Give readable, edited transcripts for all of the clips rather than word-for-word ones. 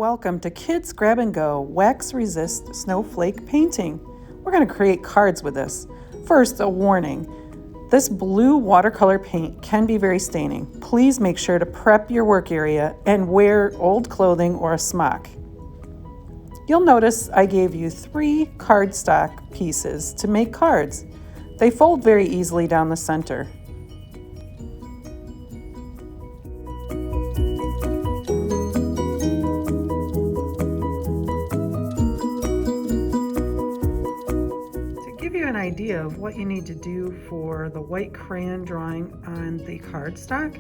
Welcome to Kids Grab and Go Wax Resist Snowflake Painting. We're going to create cards with this. First, a warning. This blue watercolor paint can be very staining. Please make sure to prep your work area and wear old clothing or a smock. You'll notice I gave you 3 cardstock pieces to make cards. They fold very easily down the center. An idea of what you need to do for the white crayon drawing on the cardstock,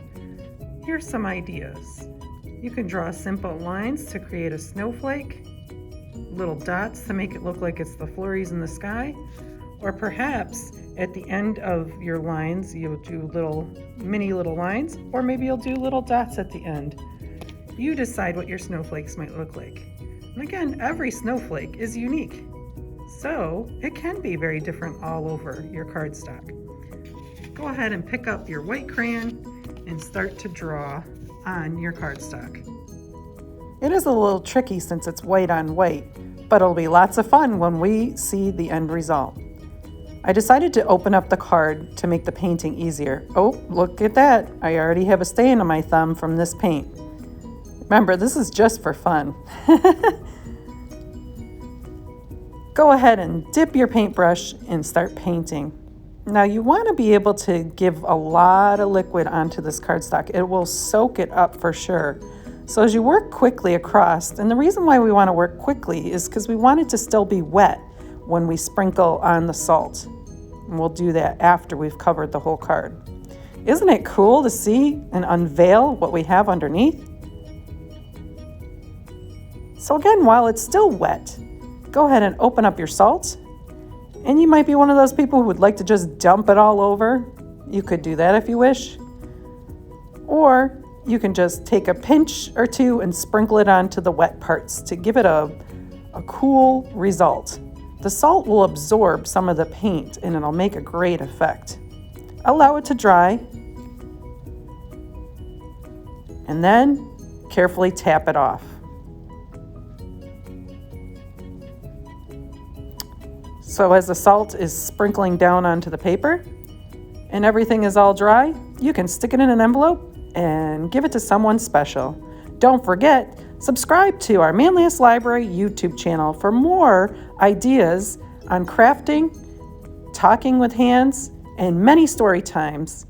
here's some ideas. You can draw simple lines to create a snowflake, little dots to make it look like it's the flurries in the sky, or perhaps at the end of your lines you'll do mini little lines, or maybe you'll do little dots at the end. You decide what your snowflakes might look like. And again, every snowflake is unique. So it can be very different all over your cardstock. Go ahead and pick up your white crayon and start to draw on your cardstock. It is a little tricky since it's white on white, but it'll be lots of fun when we see the end result. I decided to open up the card to make the painting easier. Oh, look at that. I already have a stain on my thumb from this paint. Remember, this is just for fun. Go ahead and dip your paintbrush and start painting. Now you want to be able to give a lot of liquid onto this cardstock. It will soak it up for sure. So as you work quickly across, and the reason why we want to work quickly is because we want it to still be wet when we sprinkle on the salt. And we'll do that after we've covered the whole card. Isn't it cool to see and unveil what we have underneath? So again, while it's still wet, go ahead and open up your salt. And you might be one of those people who would like to just dump it all over. You could do that if you wish. Or you can just take a pinch or two and sprinkle it onto the wet parts to give it a cool result. The salt will absorb some of the paint and it'll make a great effect. Allow it to dry. And then carefully tap it off. So as the salt is sprinkling down onto the paper and everything is all dry, you can stick it in an envelope and give it to someone special. Don't forget, subscribe to our Manlius Library YouTube channel for more ideas on crafting, talking with hands, and many story times.